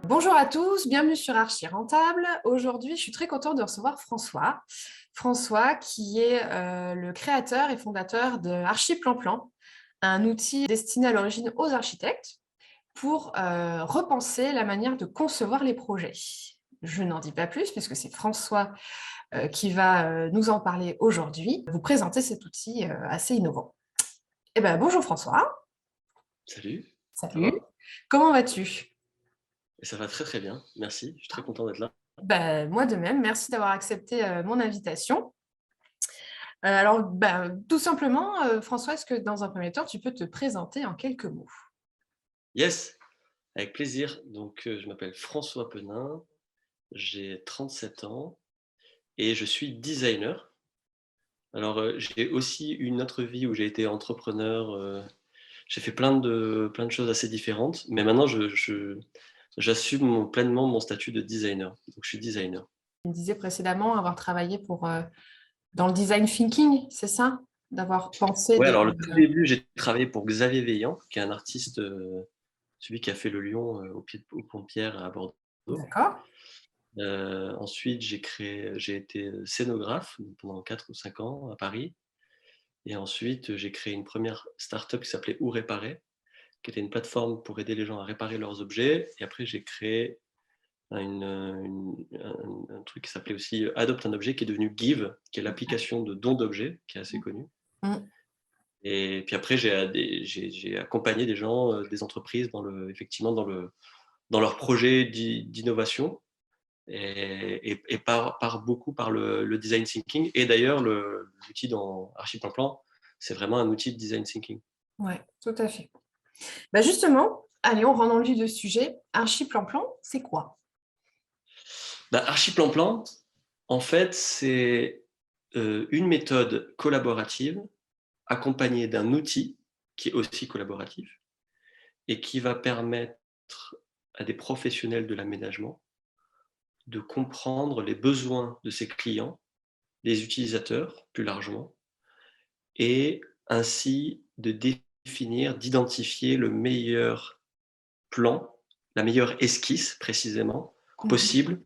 Bonjour à tous, bienvenue sur Archi Rentable. Aujourd'hui, je suis très contente de recevoir François. François qui est le créateur et fondateur de Archi Plan Plan, un outil destiné à l'origine aux architectes pour repenser la manière de concevoir les projets. Je n'en dis pas plus puisque c'est François qui va nous en parler aujourd'hui, vous présenter cet outil assez innovant. Eh ben, bonjour François. Salut, ça Salut. va? Comment vas-tu? Et ça va très très bien, merci, je suis très content d'être là. Ben, moi de même, merci d'avoir accepté mon invitation. Alors, tout simplement, François, est-ce que dans un premier temps, tu peux te présenter en quelques mots? Yes, avec plaisir. Donc, je m'appelle François Penin, j'ai 37 ans et je suis designer. Alors, j'ai aussi une autre vie où j'ai été entrepreneur, j'ai fait plein de choses assez différentes, mais maintenant j'assume pleinement mon statut de designer. Donc je suis designer. Tu me disais précédemment avoir travaillé dans le design thinking, c'est ça? D'avoir pensé Ouais, des... alors le tout début, j'ai travaillé pour Xavier Veillant, qui est un artiste, celui qui a fait le lion, au Pont de Pierre à Bordeaux. D'accord. Ensuite, j'ai été scénographe pendant 4 ou 5 ans à Paris et ensuite, j'ai créé une première start-up qui s'appelait Où réparer, qui était une plateforme pour aider les gens à réparer leurs objets et après j'ai créé un truc qui s'appelait aussi Adopte un objet qui est devenu Give, qui est l'application de don d'objets, qui est assez connue Mm. et puis après j'ai accompagné des gens, des entreprises effectivement dans leurs projets d'innovation et par beaucoup par le design thinking. Et d'ailleurs, l'outil dans Archi Plan Plan, c'est vraiment un outil de design thinking. Ouais, tout à fait. Bah justement, allez, on rentre dans le vif du sujet. Archi Plan Plan, c'est quoi? Bah, Archi Plan Plan, en fait, c'est une méthode collaborative accompagnée d'un outil qui est aussi collaboratif et qui va permettre à des professionnels de l'aménagement de comprendre les besoins de ses clients, des utilisateurs plus largement, et ainsi de définir, d'identifier le meilleur plan, la meilleure esquisse précisément Mhm. possible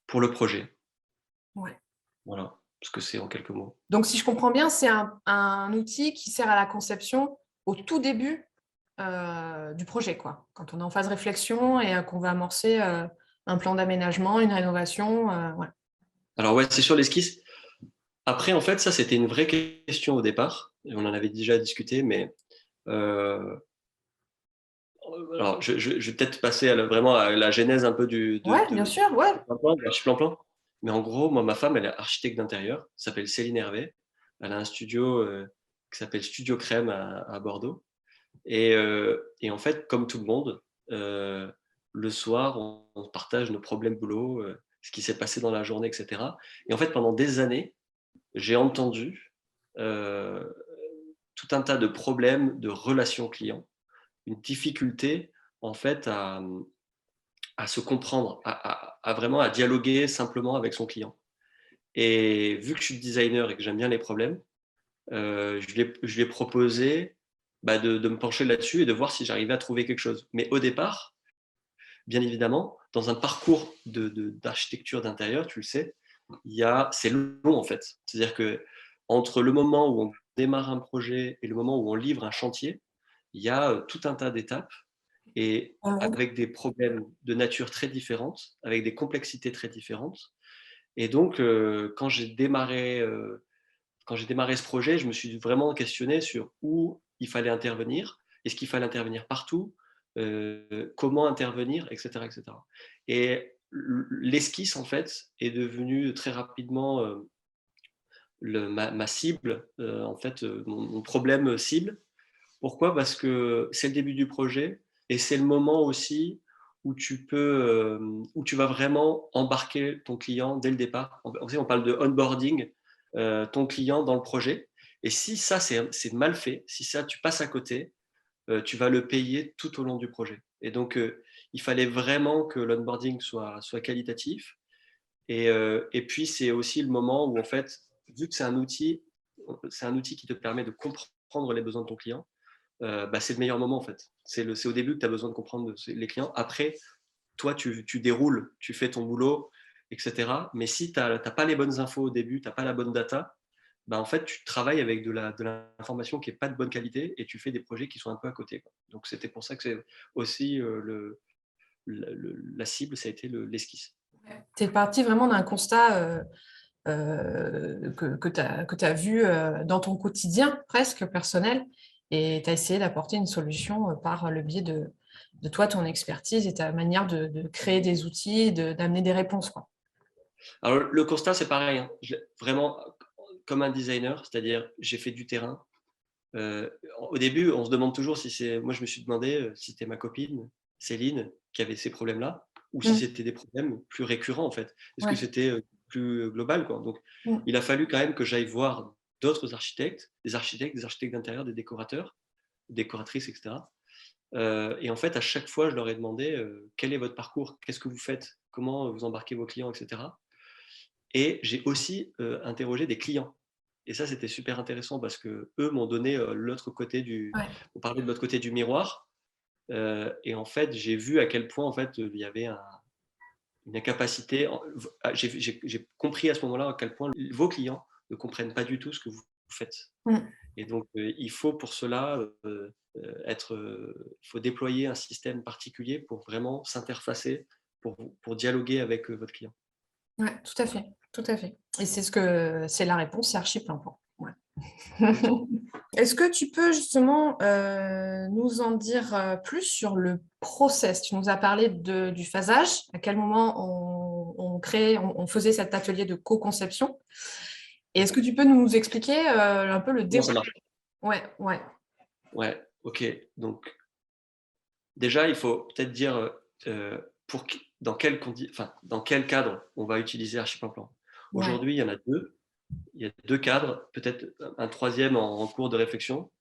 pour le projet. Ouais. Voilà ce que c'est en quelques mots. Donc, si je comprends bien, c'est un outil qui sert à la conception au tout début du projet, quoi. Quand on est en phase réflexion et qu'on veut amorcer un plan d'aménagement, une rénovation. Ouais. Alors ouais, c'est sur l'esquisse. Après, en fait, ça, c'était une vraie question au départ. Et on en avait déjà discuté, mais euh, alors je vais peut-être passer vraiment à la genèse un peu Ouais, bien sûr, ouais. de l'archiplan-plan. Mais en gros, moi, ma femme, elle est architecte d'intérieur, s'appelle Céline Hervé. Elle a un studio qui s'appelle Studio Crème à Bordeaux. Et en fait, comme tout le monde, le soir, on partage nos problèmes boulot, ce qui s'est passé dans la journée, etc. Et en fait, pendant des années, j'ai entendu euh, tout un tas de problèmes de relations clients, une difficulté en fait à se comprendre, à vraiment à dialoguer simplement avec son client. Et vu que je suis designer et que j'aime bien les problèmes, je lui ai proposé de me pencher là-dessus et de voir si j'arrivais à trouver quelque chose. Mais au départ, bien évidemment, dans un parcours d'architecture d'intérieur, tu le sais, c'est long en fait. C'est-à-dire que entre le moment où on démarre un projet et le moment où on livre un chantier, il y a tout un tas d'étapes et avec des problèmes de nature très différente, avec des complexités très différentes. Et donc, quand j'ai démarré ce projet, je me suis vraiment questionné sur où il fallait intervenir. Est-ce qu'il fallait intervenir partout? Comment intervenir, etc., etc. Et l'esquisse, en fait, est devenue très rapidement ma cible, en fait, mon problème cible. Pourquoi? Parce que c'est le début du projet et c'est le moment aussi où tu vas vraiment embarquer ton client dès le départ. On parle de onboarding, ton client dans le projet. Et si ça, c'est mal fait, si ça, tu passes à côté, tu vas le payer tout au long du projet. Et donc, il fallait vraiment que l'onboarding soit qualitatif. Et puis, c'est aussi le moment où, en fait, vu que c'est un outil qui te permet de comprendre les besoins de ton client, c'est le meilleur moment en fait. C'est au début que tu as besoin de comprendre les clients. Après, toi, tu déroules, tu fais ton boulot, etc. Mais si tu n'as pas les bonnes infos au début, tu n'as pas la bonne data, bah, en fait, tu travailles avec de l'information qui n'est pas de bonne qualité et tu fais des projets qui sont un peu à côté, quoi. Donc, c'était pour ça que c'est aussi la cible, ça a été l'esquisse. Tu es parti vraiment d'un constat que tu as vu dans ton quotidien presque personnel et tu as essayé d'apporter une solution par le biais de toi, ton expertise et ta manière de créer des outils, d'amener des réponses, quoi. Alors, le constat, c'est pareil, hein. Vraiment, comme un designer, c'est-à-dire j'ai fait du terrain. Au début, on se demande toujours si c'est. Moi, je me suis demandé si c'était ma copine, Céline, qui avait ces problèmes-là, ou si Mm. c'était des problèmes plus récurrents, en fait. Est-ce que Ouais. c'était plus global, quoi. Donc, Mm. il a fallu quand même que j'aille voir d'autres architectes, des architectes d'intérieur, des décorateurs, décoratrices, etc. Et en fait, à chaque fois, je leur ai demandé quel est votre parcours, qu'est-ce que vous faites, comment vous embarquez vos clients, etc. Et j'ai aussi interrogé des clients. Et ça, c'était super intéressant parce que eux m'ont donné l'autre côté Ouais. on parlait de l'autre côté du miroir. Et en fait, j'ai vu à quel point en fait il y avait une incapacité. J'ai compris à ce moment-là à quel point vos clients ne comprennent pas du tout ce que vous faites. Mm. Et donc, il faut pour cela il faut déployer un système particulier pour vraiment s'interfacer, pour dialoguer avec votre client. Ouais, tout à fait, tout à fait. Et c'est la réponse, c'est Archiplan-Plan. Ouais. Exactement. Est-ce que tu peux justement nous en dire plus sur le process? Tu nous as parlé du phasage, à quel moment on faisait cet atelier de co-conception. Et est-ce que tu peux nous expliquer un peu le Comment ça déroulé? marche? Ouais, ouais. Ouais, ok. Donc, déjà, il faut peut-être dire dans quel cadre on va utiliser Archiplan-Plan. Ouais, Aujourd'hui, il y en a deux. Il y a deux cadres, peut-être un troisième en cours de réflexion.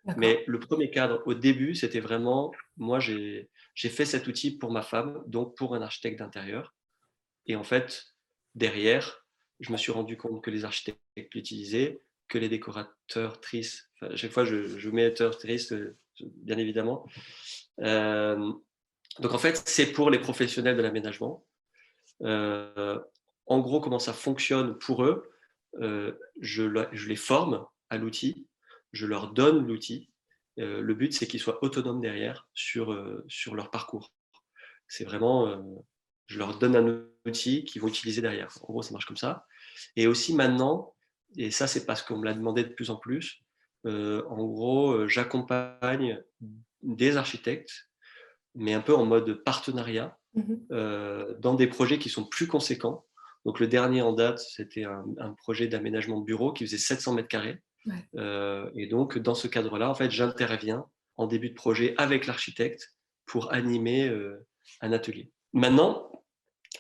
d'accord. Mais le premier cadre, au début, c'était vraiment, moi, j'ai fait cet outil pour ma femme, donc pour un architecte d'intérieur. Et en fait, derrière, je me suis rendu compte que les architectes l'utilisaient, que les décorateurs, tristes, enfin, à chaque fois, je mets tristes, bien évidemment. Euh, donc en fait, c'est pour les professionnels de l'aménagement. Euh, En gros, comment ça fonctionne pour eux, je les forme à l'outil, je leur donne l'outil. Le but, c'est qu'ils soient autonomes derrière sur leur parcours. C'est vraiment, je leur donne un outil qu'ils vont utiliser derrière. En gros, ça marche comme ça. Et aussi maintenant, et ça, c'est parce qu'on me l'a demandé de plus en plus, en gros, j'accompagne des architectes, mais un peu en mode partenariat, Mhm. dans des projets qui sont plus conséquents. Donc le dernier en date, c'était un projet d'aménagement de bureau qui faisait 700 mètres carrés. Ouais. Et donc dans ce cadre-là, en fait, j'interviens en début de projet avec l'architecte pour animer un atelier. Maintenant,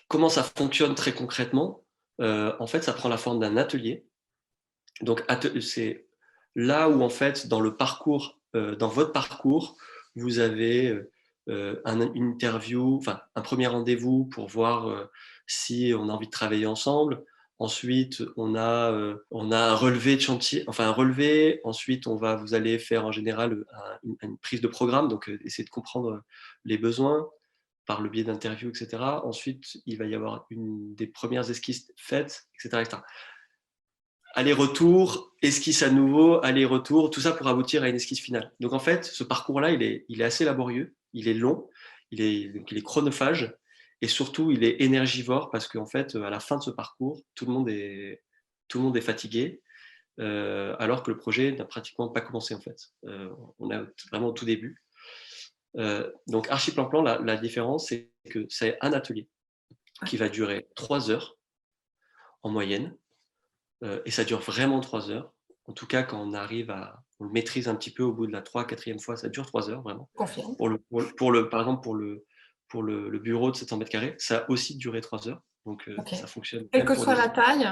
comment ça fonctionne très concrètement? En fait, ça prend la forme d'un atelier. Donc c'est là où en fait dans le parcours, dans votre parcours, vous avez une interview, enfin un premier rendez-vous pour voir si on a envie de travailler ensemble. Ensuite, on a un relevé de chantier, enfin un relevé. Ensuite, vous allez faire en général une prise de programme, donc essayer de comprendre les besoins par le biais d'interviews, etc. Ensuite, il va y avoir des premières esquisses faites, etc., etc. Aller-retour, esquisse à nouveau, aller-retour, tout ça pour aboutir à une esquisse finale. Donc en fait, ce parcours-là, il est assez laborieux, il est long, donc il est chronophage, et surtout, il est énergivore parce qu'en fait, à la fin de ce parcours, tout le monde est fatigué, alors que le projet n'a pratiquement pas commencé en fait. On est vraiment au tout début. Donc Archiplan-Plan, la différence, c'est que c'est un atelier Ouais. qui va durer 3 heures en moyenne. Et ça dure vraiment 3 heures. En tout cas, quand on le maîtrise un petit peu au bout de la 4e fois, ça dure 3 heures vraiment. Confirme. Par exemple, le bureau de 700 mètres carrés, ça a aussi duré 3 heures. Donc, Ok. ça fonctionne Quelle même que pour soit la taille,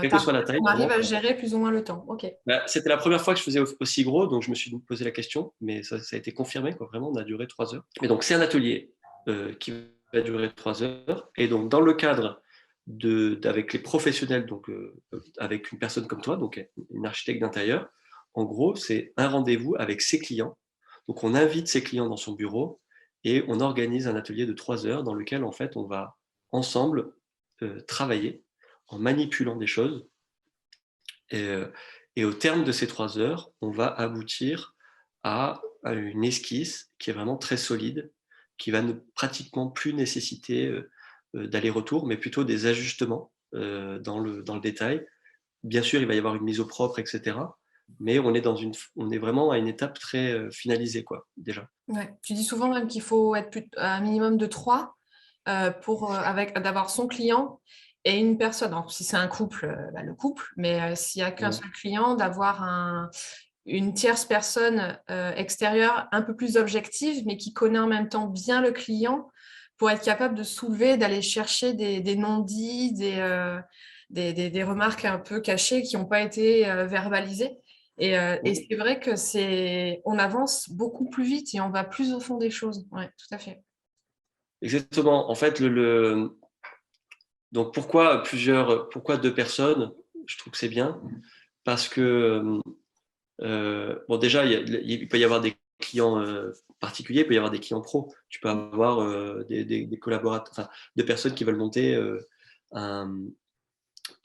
quelle que soit la taille, on arrive vraiment. à gérer plus ou moins le temps. Ok. Bah, c'était la première fois que je faisais aussi gros, donc je me suis posé la question, mais ça a été confirmé, quoi. Vraiment, on a duré 3 heures. Et donc, c'est un atelier qui va durer 3 heures. Et donc, dans le cadre avec les professionnels, donc avec une personne comme toi, donc une architecte d'intérieur, en gros, c'est un rendez-vous avec ses clients. Donc, on invite ses clients dans son bureau et on organise un atelier de 3 heures dans lequel, en fait, on va ensemble, travailler en manipulant des choses et et au terme de ces 3 heures, on va aboutir à une esquisse qui est vraiment très solide, qui va ne pratiquement plus nécessiter, d'aller-retour, mais plutôt des ajustements, dans le détail. Bien sûr, il va y avoir une mise au propre et cetera, mais on est vraiment à une étape très, finalisée quoi, déjà. Ouais. Tu dis souvent même qu'il faut être à un minimum de 3 pour, avec d'avoir son client et une personne. Alors si c'est un couple, bah, le couple, mais s'il y a qu'un Mmh. seul client, d'avoir une tierce personne, extérieure, un peu plus objective, mais qui connaît en même temps bien le client pour être capable de soulever, d'aller chercher des non-dits, des remarques un peu cachées qui n'ont pas été, verbalisées. Et Mmh. c'est vrai que on avance beaucoup plus vite et on va plus au fond des choses. Ouais, tout à fait. Exactement. En fait, donc pourquoi 2 personnes? Je trouve que c'est bien parce que, bon déjà il peut y avoir des clients, particuliers, il peut y avoir des clients pros. Tu peux avoir, des collaborateurs, enfin, 2 personnes qui veulent monter, un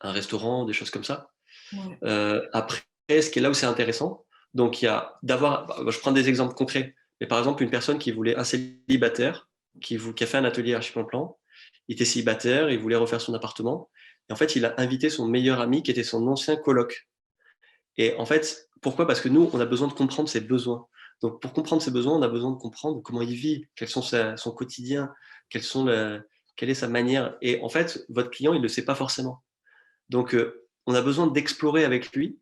un restaurant, des choses comme ça. Ouais. Après, ce qui est là où c'est intéressant, donc il y a d'avoir bah, je prends des exemples concrets, mais par exemple, une personne qui voulait un célibataire, qui a fait un atelier archi-plan-plan, il était célibataire, il voulait refaire son appartement et en fait, il a invité son meilleur ami qui était son ancien coloc et en fait, pourquoi? Parce que nous, on a besoin de comprendre ses besoins. Donc pour comprendre ses besoins, on a besoin de comprendre comment il vit, quels sont son quotidien, quelles sont quelle est sa manière et en fait, votre client, il ne le sait pas forcément. Donc, on a besoin d'explorer avec lui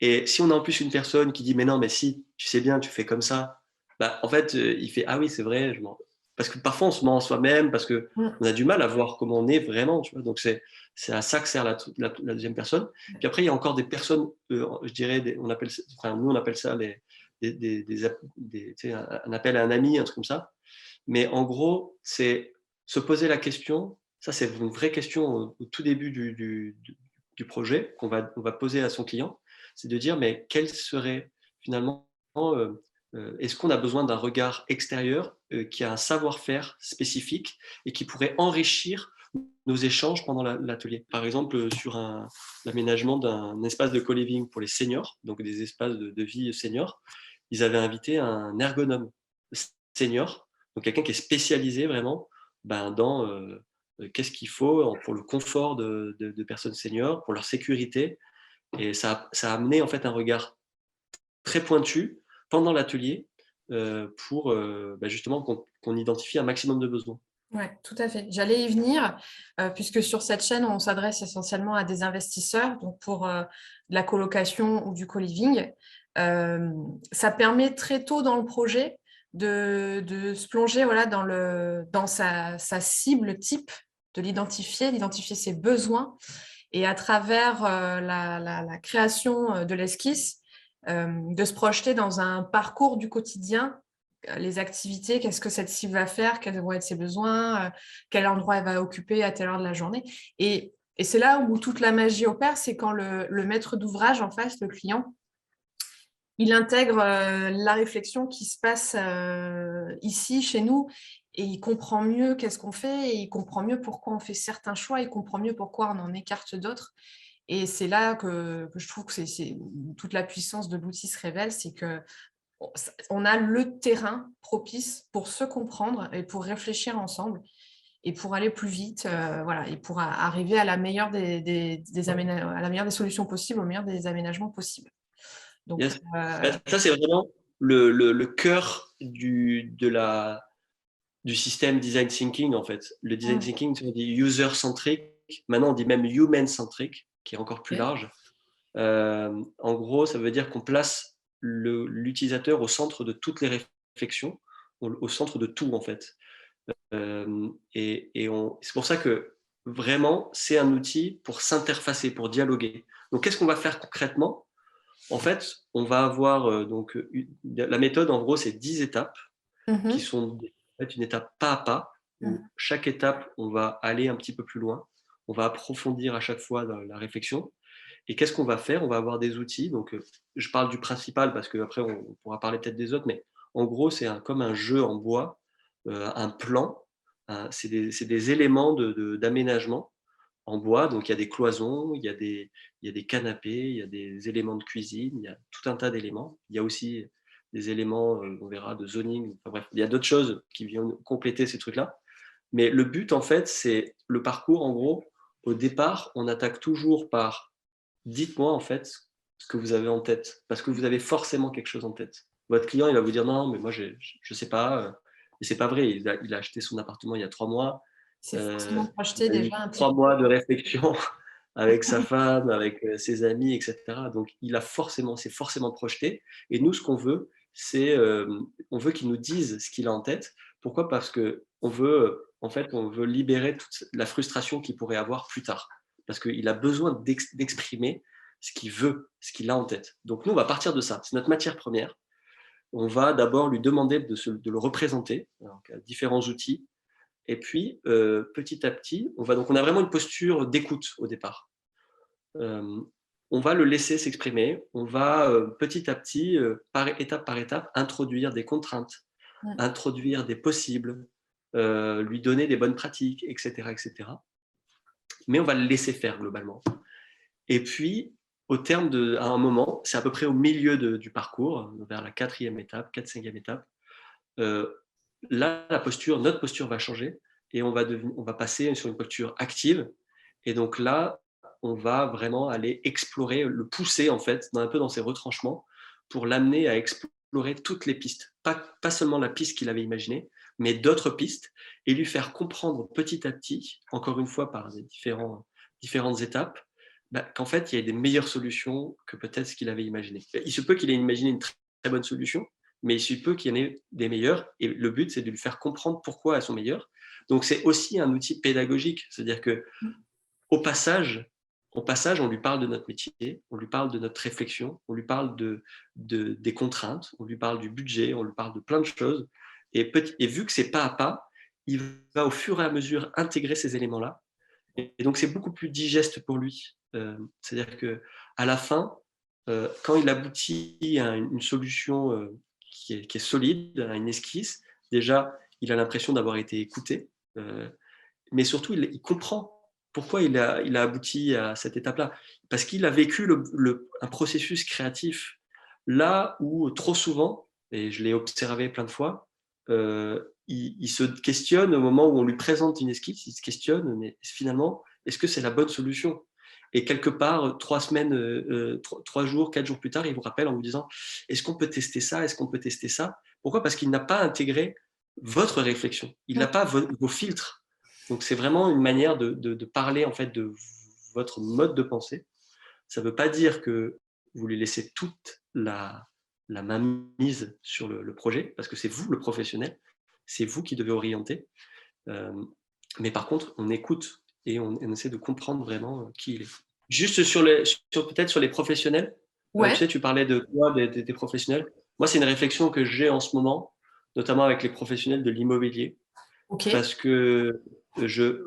et si on a en plus une personne qui dit: «Mais non, mais si, tu sais bien, tu fais comme ça», bah, en fait, il fait: «Ah oui, c'est vrai, je m'en» parce que parfois on se ment en soi-même, parce qu'on Mmh. a du mal à voir comment on est vraiment, tu vois? Donc c'est à ça que sert la 2e personne. Puis après, il y a encore des personnes, je dirais on appelle ç enfin, nous on appelle ça des app des tu sais, un appel à un ami, un truc comme ça. Mais en gros, c'est se poser la question, ça c'est une vraie question au tout début du projet on va poser à son client, c'est de dire: «Mais quel serait finalement, est-ce qu'on a besoin d'un regard extérieur, qui a un savoir-faire spécifique et qui pourrait enrichir nos échanges pendant l'atelier?» Par exemple, sur l'aménagement d'un espace de co-living pour les seniors, donc des espaces de vie seniors, ils avaient invité un ergonome senior, donc quelqu'un qui est spécialisé vraiment, ben, dans, qu'est-ce qu'il faut pour le confort de personnes seniors, pour leur sécurité et ça a amené en fait un regard très pointu pendant l'atelier, pour, bah, justement qu'on identifie un maximum de besoins. Ouais, tout à fait. J'allais y venir, puisque sur cette chaîne, on s'adresse essentiellement à des investisseurs, donc pour, de la colocation ou du co-living. Ça permet très tôt dans le projet de se plonger, voilà, dans sa cible type, de d'identifier ses besoins et à travers, la création, de l'esquisse, de se projeter dans un parcours du quotidien, les activités, qu'est-ce que cette cible va faire, quels vont être ses besoins, quel endroit elle va occuper à telle heure de la journée et c'est là où toute la magie opère, c'est quand le maître d'ouvrage en face, le client, il intègre, la réflexion qui se passe, ici, chez nous et il comprend mieux qu'est-ce qu'on fait et il comprend mieux pourquoi on fait certains choix, il comprend mieux pourquoi on en écarte d'autres et c'est là que je trouve que c'est où toute la puissance de l'outil se révèle, c'est qu'on a le terrain propice pour se comprendre et pour réfléchir ensemble et pour aller plus vite, voilà et pour arriver à la meilleure à la meilleure des solutions possibles, au meilleur des aménagements possibles. Donc, Yes. Bah, ça c'est vraiment le cœur du système design thinking en fait. Le design mmh, thinking, on dit user centric, maintenant on dit même human centric, qui est encore plus OK. large. En gros, ça veut dire qu'on place l'utilisateur au centre de toutes les réflexions, au centre de tout en fait. C'est pour ça que vraiment, c'est un outil pour s'interfacer, pour dialoguer. Donc, qu'est-ce qu'on va faire concrètement? En fait, on va avoir donc la méthode, en gros, c'est 10 étapes qui Mmh. sont en fait une étape pas à pas, où Mmh. chaque étape, on va aller un petit peu plus loin. On va approfondir à chaque fois dans la réflexion. Et qu'est-ce qu'on va faire? On va avoir des outils. Donc, je parle du principal parce qu'après on pourra parler peut-être des autres, mais en gros, c'est comme un jeu en bois un plan. C'est des éléments d'aménagement en bois. Donc, il y a des cloisons, il y a des canapés, il y a des éléments de cuisine, il y a tout un tas d'éléments. Il y a aussi des éléments, on verra, de zoning. Enfin, bref, il y a d'autres choses qui viennent compléter ces trucs-là. Mais le but, en fait, c'est le parcours. En gros, au départ, on attaque toujours par dites-moi, en fait, ce que vous avez en tête. Parce que vous avez forcément quelque chose en tête. Votre client, il va vous dire non, mais moi, je ne sais pas. Et c'est pas vrai. Il a acheté son appartement il y a 3 mois. C'est Euh, forcément il projeté a eu déjà un petit 3 mois de réflexion avec sa femme, avec ses amis, etc. Donc, c'est forcément projeté. Et nous, ce qu'on veut, c'est, on veut qu'il nous dise ce qu'il a en tête. Pourquoi? Parce que en fait, on veut libérer toute la frustration qu'il pourrait avoir plus tard. Parce qu'il a besoin d'exprimer ce qu'il veut, ce qu'il a en tête. Donc, nous, on va partir de ça. C'est notre matière première. On va d'abord lui demander de le représenter, donc, différents outils. Et puis, petit à petit, on a vraiment une posture d'écoute au départ. On va le laisser s'exprimer. On va petit à petit, par étape, introduire des contraintes, Ouais. introduire des possibles, lui donner des bonnes pratiques, etc., etc. Mais on va le laisser faire globalement. Et puis, à un moment, c'est à peu près au milieu du parcours, vers la 4e étape, 4-5e étape, là, notre posture va changer et on va passer sur une posture active. Et donc là, on va vraiment aller explorer, le pousser en fait, un peu dans ses retranchements, pour l'amener à explorer toutes les pistes. Pas seulement la piste qu'il avait imaginée, mais d'autres pistes, et lui faire comprendre petit à petit, encore une fois par des différentes étapes, qu'en fait, il y a des meilleures solutions que peut-être ce qu'il avait imaginé. Il se peut qu'il ait imaginé une très bonne solution, mais il se peut qu'il y en ait des meilleures, et le but, c'est de lui faire comprendre pourquoi elles sont meilleures. Donc, c'est aussi un outil pédagogique, c'est-à-dire que au passage, on lui parle de notre métier, on lui parle de notre réflexion, on lui parle des contraintes, on lui parle du budget, on lui parle de plein de choses. Et vu que c'est pas à pas, il va au fur et à mesure intégrer ces éléments-là. Et donc, c'est beaucoup plus digeste pour lui. C'est-à-dire qu'à la fin, quand il aboutit à une solution qui est solide, à une esquisse, déjà, il a l'impression d'avoir été écouté. Mais surtout, il comprend pourquoi il a abouti à cette étape-là. Parce qu'il a vécu un processus créatif là où trop souvent, et je l'ai observé plein de fois, il se questionne au moment où on lui présente une esquisse, il se questionne, mais finalement, est-ce que c'est la bonne solution? Et quelque part, 3 semaines, 3 jours, 4 jours plus tard, il vous rappelle en vous disant, est-ce qu'on peut tester ça? Est-ce qu'on peut tester ça? Pourquoi? Parce qu'il n'a pas intégré votre réflexion. Il n'a pas vos filtres. Donc, c'est vraiment une manière de parler en fait de votre mode de pensée. Ça ne veut pas dire que vous lui laissez toute la mainmise sur le projet, parce que c'est vous le professionnel, c'est vous qui devez orienter. Mais par contre, on écoute et on essaie de comprendre vraiment qui il est. Juste peut-être sur les professionnels, tu Ouais, sais, tu parlais de toi, des professionnels. Moi, c'est une réflexion que j'ai en ce moment, notamment avec les professionnels de l'immobilier. ok. Parce que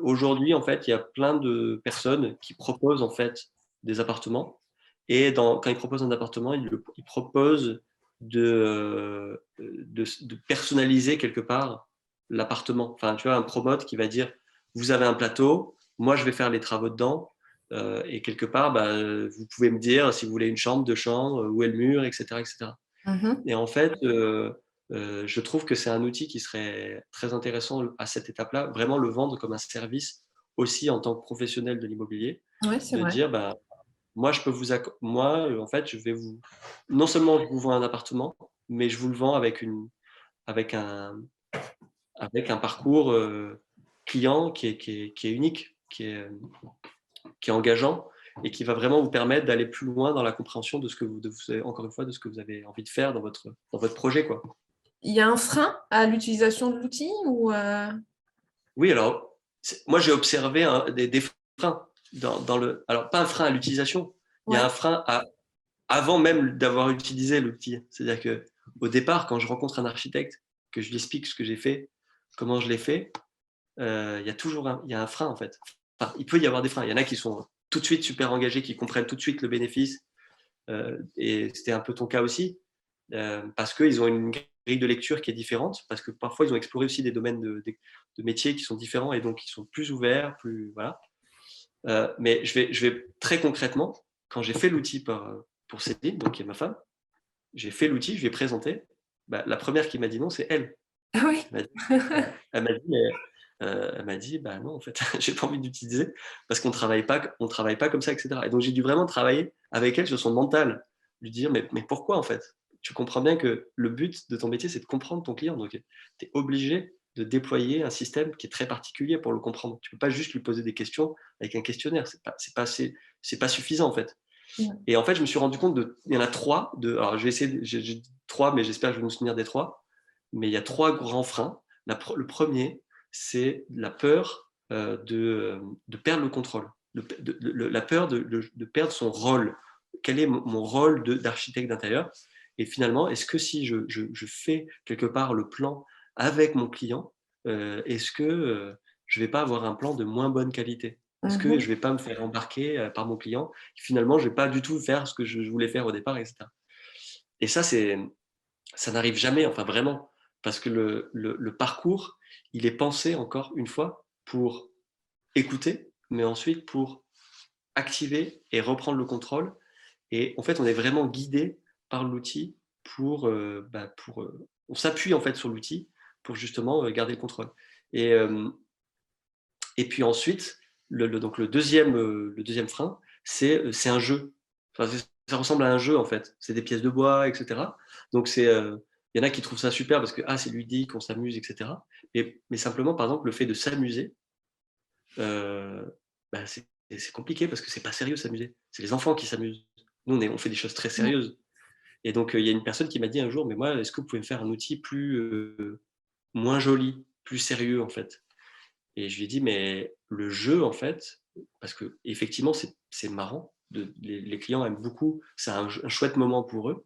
aujourd'hui, en fait, il y a plein de personnes qui proposent en fait des appartements. Et quand ils proposent un appartement, ils proposent de personnaliser quelque part l'appartement. Enfin, tu vois, un promote qui va dire, vous avez un plateau, moi je vais faire les travaux dedans. Et quelque part, vous pouvez me dire si vous voulez une chambre, 2 chambres, où est le mur, etc., etc. Mhm. Et en fait, je trouve que c'est un outil qui serait très intéressant à cette étape-là, vraiment le vendre comme un service aussi en tant que professionnel de l'immobilier, Ouais, c'est de vrai. dire, moi, moi, en fait, non seulement je vous vends un appartement, mais je vous le vends avec un, avec un parcours client qui est unique, qui est engageant et qui va vraiment vous permettre d'aller plus loin dans la compréhension de ce que encore une fois, de ce que vous avez envie de faire dans votre projet, quoi. Il y a un frein à l'utilisation de l'outil ou Oui, alors, moi j'ai observé des freins alors pas un frein à l'utilisation, il y a un Ouais. frein avant même d'avoir utilisé l'outil. C'est-à-dire que au départ, quand je rencontre un architecte, que je lui explique ce que j'ai fait, comment je l'ai fait, il y a un frein en fait. Enfin, il peut y avoir des freins. Il y en a qui sont tout de suite super engagés, qui comprennent tout de suite le bénéfice. Et c'était un peu ton cas aussi, parce qu'ils ont une grille de lecture qui est différente, parce que parfois, ils ont exploré aussi des domaines de métiers qui sont différents et donc qui sont plus ouverts, plus voilà. Mais je vais très concrètement, quand j'ai fait l'outil pour Céline, donc qui est ma femme, j'ai fait l'outil, je lui ai présenté. Bah, la première qui m'a dit non, c'est elle. Ah oui. Elle m'a dit, elle m'a dit bah non, en fait, j'ai pas envie d'utiliser parce on travaille pas comme ça, etc. Et donc j'ai dû vraiment travailler avec elle sur son mental, lui dire mais pourquoi en fait? Tu comprends bien que le but de ton métier, c'est de comprendre ton client. Donc tu es obligé de déployer un système qui est très particulier pour le comprendre. Tu peux pas juste lui poser des questions avec un questionnaire. C'est pas suffisant en fait. Ouais. Et en fait, je me suis rendu compte il y en a trois. Alors, je vais essayer, j'ai trois, mais j'espère que je vais me souvenir des trois. Mais il y a trois grands freins. Le premier, c'est la peur de perdre le contrôle, la peur de perdre son rôle. Quel est mon rôle d'architecte d'intérieur? Et finalement, est-ce que si je fais quelque part le plan avec mon client, est-ce que je ne vais pas avoir un plan de moins bonne qualité? Est-ce que je Mhm. ne vais pas me faire embarquer par mon client? Finalement, je ne vais pas du tout faire ce que je voulais faire au départ, etc. Et ça n'arrive jamais, enfin vraiment, parce que le parcours, il est pensé encore une fois pour écouter, mais ensuite pour activer et reprendre le contrôle. Et en fait, on est vraiment guidé par l'outil on s'appuie en fait sur l'outil pour justement garder le contrôle. Et, euh, et puis ensuite, donc le deuxième frein, c'est un jeu. Enfin, ça ressemble à un jeu en fait. C'est des pièces de bois, etc. Donc il y en a qui trouvent ça super parce que c'est ludique, on s'amuse, etc. Mais simplement, par exemple, le fait de s'amuser, euh, c'est compliqué parce que c'est pas sérieux s'amuser. C'est les enfants qui s'amusent. Nous, on fait des choses très Ouais. sérieuses. Et donc, il y a une personne qui m'a dit un jour, mais moi, est-ce que vous pouvez me faire un outil moins joli, plus sérieux en fait? Et je lui ai dit, mais le jeu, en fait, parce que effectivement, c'est marrant, les clients aiment beaucoup, c'est un chouette moment pour eux.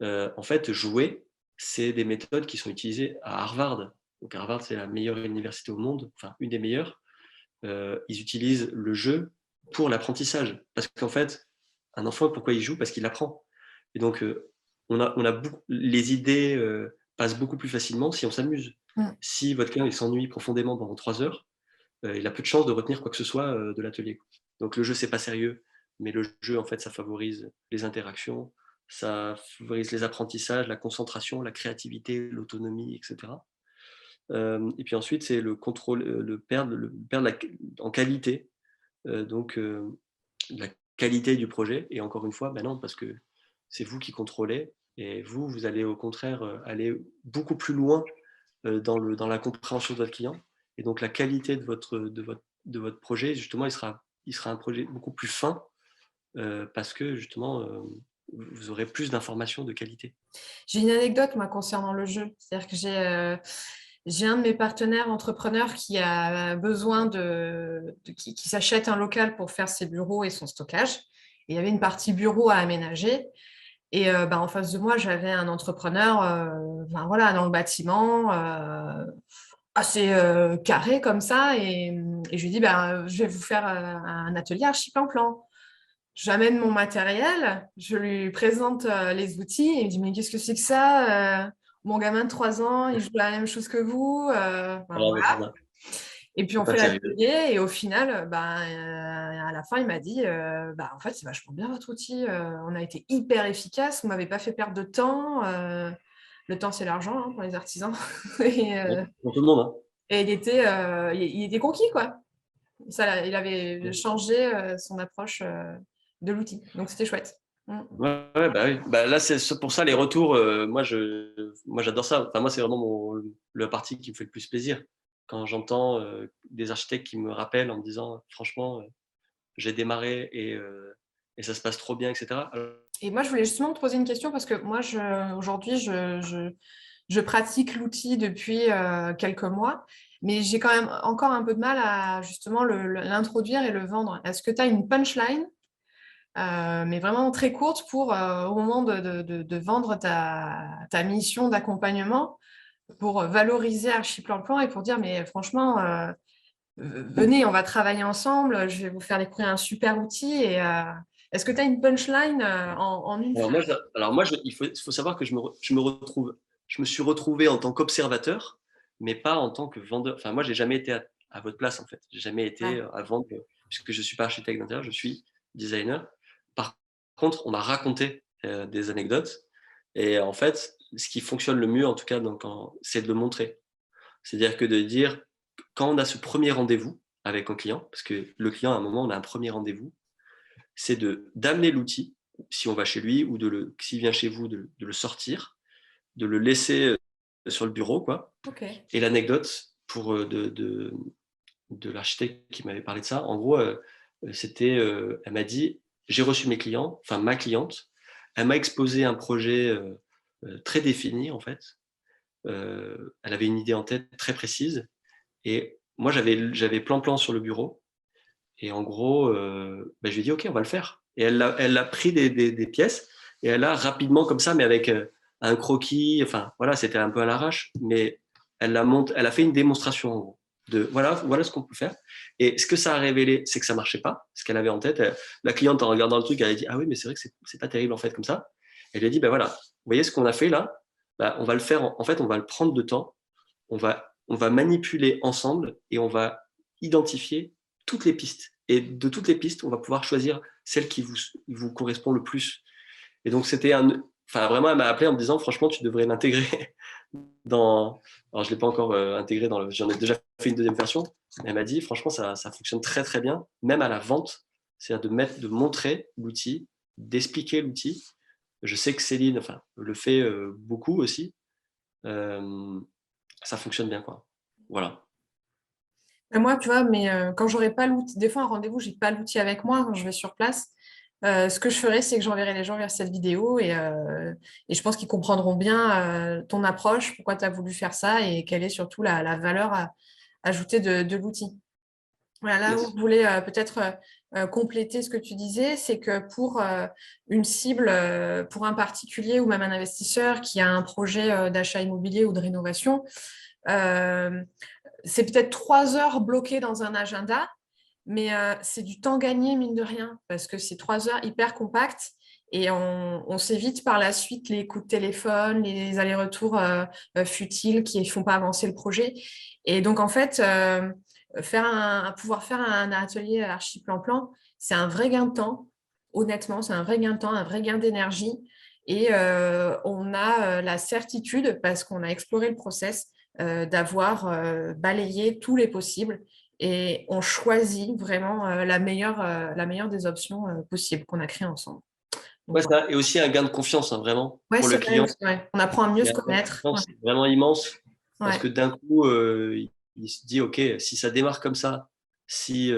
En fait, jouer, c'est des méthodes qui sont utilisées à Harvard. Donc Harvard, c'est la meilleure université au monde, enfin une des meilleures. Ils utilisent le jeu pour l'apprentissage. Parce qu'en fait, un enfant, pourquoi il joue? Parce qu'il apprend. Et donc, les idées passent beaucoup plus facilement si on s'amuse. Mm. Si votre client il s'ennuie profondément pendant 3 heures, il a peu de chances de retenir quoi que ce soit de l'atelier. Donc le jeu, c'est pas sérieux, mais le jeu, en fait, ça favorise les interactions, ça favorise les apprentissages, la concentration, la créativité, l'autonomie, etc. Et puis ensuite, c'est le contrôle, le perdre en qualité, donc la qualité du projet. Et encore une fois, ben non, parce que c'est vous qui contrôlez, et vous allez au contraire aller beaucoup plus loin dans la compréhension de votre client. Et donc la qualité de votre projet, justement, il sera un projet beaucoup plus fin parce que justement, vous aurez plus d'informations de qualité. J'ai une anecdote, moi, concernant le jeu. C'est-à-dire que j'ai un de mes partenaires entrepreneurs qui a besoin qui s'achète un local pour faire ses bureaux et son stockage. Et il y avait une partie bureau à aménager. Et en face de moi, j'avais un entrepreneur voilà, dans le bâtiment, assez carré comme ça. Et je lui dis, je vais vous faire un atelier archi-plan-plan. J'amène mon matériel, je lui présente les outils et il me dit, mais qu'est-ce que c'est que ça? Mon gamin de 3 ans, il joue la même chose que vous. Voilà, mais c'est Voilà. ça. Et puis C'est on pas fait sérieux. l'atelier et au final, à la fin, il m'a dit, en fait, c'est vachement bien votre outil. On a été hyper efficace, vous m'avez pas fait perdre de temps. Le temps, c'est l'argent hein, pour les artisans. Et, Ouais, pour tout le monde. il était conquis, quoi. Il avait Hein. changé son approche de l'outil. Donc, c'était chouette. Mm. Ouais, ouais, bah oui. Bah, là, pour ça, les retours, moi, j'adore ça. Enfin, moi, c'est vraiment la partie qui me fait le plus plaisir. Quand j'entends des architectes qui me rappellent en me disant, franchement, j'ai démarré et ça se passe trop bien, etc. Et moi, je voulais justement te poser une question parce que moi, aujourd'hui, je pratique l'outil depuis quelques mois, mais j'ai quand même encore un peu de mal à justement l'introduire et le vendre. Est-ce que tu as une punchline, mais vraiment très courte pour au moment de vendre ta mission d'accompagnement pour valoriser Archiplan-Plan et pour dire, mais franchement, venez, on va travailler ensemble, je vais vous faire découvrir un super outil. Et est-ce que tu as une punchline en une Alors phrase? moi, il faut savoir que je me retrouve je me suis retrouvé en tant qu'observateur, mais pas en tant que vendeur. Enfin, moi, j'ai jamais été à votre place, en fait. J'ai jamais été Ouais. à vendre, puisque je suis pas architecte d'intérieur, je suis designer. Par contre, on m'a raconté des anecdotes. Et en fait, ce qui fonctionne le mieux, en tout cas, c'est de le montrer. C'est-à-dire que de dire, quand on a ce premier rendez-vous avec un client, parce que le client, à un moment, on a un premier rendez-vous, c'est d'amener l'outil, si on va chez lui, ou s'il vient chez vous, de le sortir, de le laisser sur le bureau, quoi. Ok. Et l'anecdote de l'architecte qui m'avait parlé de ça, en gros, elle m'a dit, j'ai reçu ma cliente, elle m'a exposé un projet très défini, en fait. Elle avait une idée en tête très précise. Et moi, j'avais plan sur le bureau. Et en gros, je lui ai dit, OK, on va le faire. Et elle a pris des pièces et elle a rapidement, comme ça, mais avec un croquis, enfin, voilà, c'était un peu à l'arrache, mais elle a fait une démonstration, en gros, de voilà ce qu'on peut faire. Et ce que ça a révélé, c'est que ça marchait pas, ce qu'elle avait en tête. La cliente, en regardant le truc, elle a dit, ah oui, mais c'est vrai que c'est pas terrible, en fait, comme ça. Elle lui a dit, voilà, vous voyez ce qu'on a fait là? On va le faire, en fait, on va le prendre de temps, on va manipuler ensemble et on va identifier toutes les pistes. Et de toutes les pistes, on va pouvoir choisir celle qui vous correspond le plus. Et donc, vraiment, elle m'a appelé en me disant, franchement, tu devrais l'intégrer dans. Alors, je ne l'ai pas encore intégré j'en ai déjà fait une deuxième version. Mais elle m'a dit, franchement, ça fonctionne très, très bien, même à la vente. C'est-à-dire de montrer l'outil, d'expliquer l'outil. Je sais que Céline, le fait beaucoup aussi. Ça fonctionne bien, quoi. Voilà. Et moi, tu vois, mais quand j'aurai pas l'outil, des fois, un rendez-vous, j'ai pas l'outil avec moi quand je vais sur place. Ce que je ferai, c'est que j'enverrai les gens vers cette vidéo et je pense qu'ils comprendront bien ton approche, pourquoi tu as voulu faire ça et quelle est surtout la valeur ajoutée de l'outil. Voilà, là où Yes. je voulais peut-être compléter ce que tu disais, c'est que pour une cible, pour un particulier ou même un investisseur qui a un projet d'achat immobilier ou de rénovation, euh, c'est peut-être 3 heures bloquées dans un agenda, mais c'est du temps gagné, mine de rien, parce que c'est 3 heures hyper compactes et on s'évite par la suite les coups de téléphone, les allers-retours futiles qui ne font pas avancer le projet. Et donc, en fait, pouvoir faire un atelier archi-plan-plan, c'est un vrai gain de temps. Honnêtement, c'est un vrai gain de temps, un vrai gain d'énergie. Et on a la certitude, parce qu'on a exploré le process, d'avoir balayé tous les possibles et on choisit vraiment la meilleure des options possibles qu'on a créées ensemble. Donc, Ouais, voilà. ça, et aussi un gain de confiance, vraiment, Ouais, pour le c'est vrai, client. ouais. On apprend à mieux Il y se a un gain de connaître. Ouais. confiance vraiment immense parce Ouais. que d'un coup, il se dit, OK, si ça démarre comme ça, si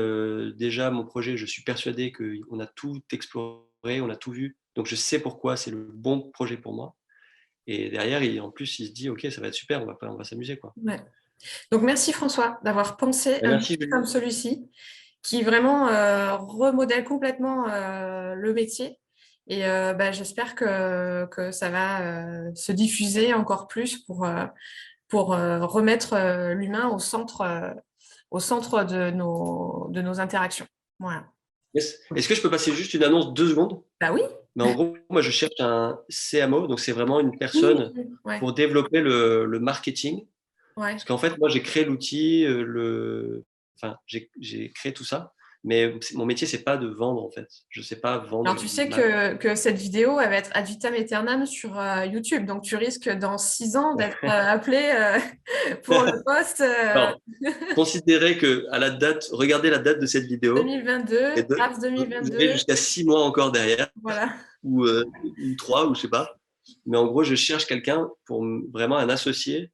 déjà mon projet, je suis persuadé qu'on a tout exploré, on a tout vu, donc je sais pourquoi c'est le bon projet pour moi. Et derrière, en plus, il se dit, OK, ça va être super, on va s'amuser, quoi. Ouais. Donc, merci François d'avoir pensé un Merci, outil comme Julie. celui-ci qui vraiment remodèle complètement le métier. Et j'espère que ça va se diffuser encore plus pour remettre l'humain au centre de nos interactions. Voilà. Yes. Est-ce que je peux passer juste une annonce 2 secondes? Bah oui, Mais en gros, moi, je cherche un CMO, donc c'est vraiment une oui, personne ouais, pour développer le marketing. ouais. Parce qu'en fait, moi, j'ai créé l'outil, j'ai créé tout ça, mais mon métier, c'est pas de vendre, en fait. Je sais pas Alors, vendre tu sais mal. que cette vidéo, elle va être ad vitam aeternam sur YouTube. Donc, tu risques dans 6 ans d'être appelé pour le poste Alors, considérez que regardez la date de cette vidéo, 2022, et mars vous avez 2022. jusqu'à 6 mois encore derrière, Voilà. ou 3, ou je sais pas. Mais en gros, je cherche quelqu'un pour vraiment une associée,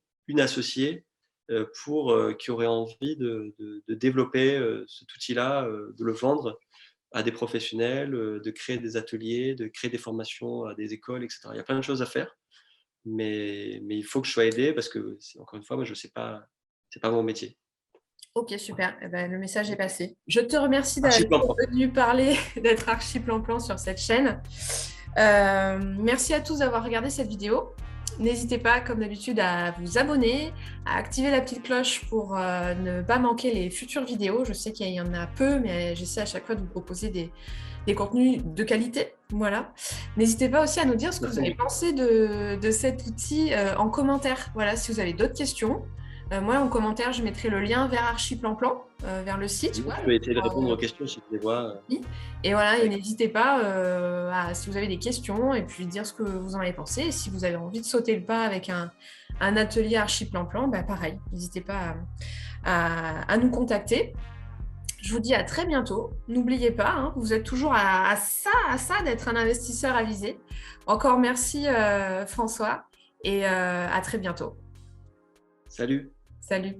qui aurait envie de développer cet outil-là, de le vendre à des professionnels, de créer des ateliers, de créer des formations à des écoles, etc. Il y a plein de choses à faire, mais il faut que je sois aidé parce que, encore une fois, moi, je sais pas, c'est pas mon métier. Ok, super. Eh ben, le message est passé. Je te remercie d'être Archi-plan-plan. venu parler, d'être archi plan-plan sur cette chaîne. Merci à tous d'avoir regardé cette vidéo. N'hésitez pas, comme d'habitude, à vous abonner, à activer la petite cloche pour ne pas manquer les futures vidéos. Je sais qu'il y en a peu, mais j'essaie à chaque fois de vous proposer des des contenus de qualité. Voilà. N'hésitez pas aussi à nous dire ce que vous avez pensé de cet outil en commentaire. Voilà, si vous avez d'autres questions. Moi, en commentaire, je mettrai le lien vers Archiplan-Plan, vers le site. Je peux essayer de répondre aux questions si je les vois. Et voilà, et n'hésitez pas, si vous avez des questions, et puis dire ce que vous en avez pensé. Et si vous avez envie de sauter le pas avec un atelier Archiplan-Plan, bah pareil, n'hésitez pas à nous contacter. Je vous dis à très bientôt. N'oubliez pas, hein, vous êtes toujours à ça d'être un investisseur avisé. Encore merci François, et à très bientôt. Salut. Salut.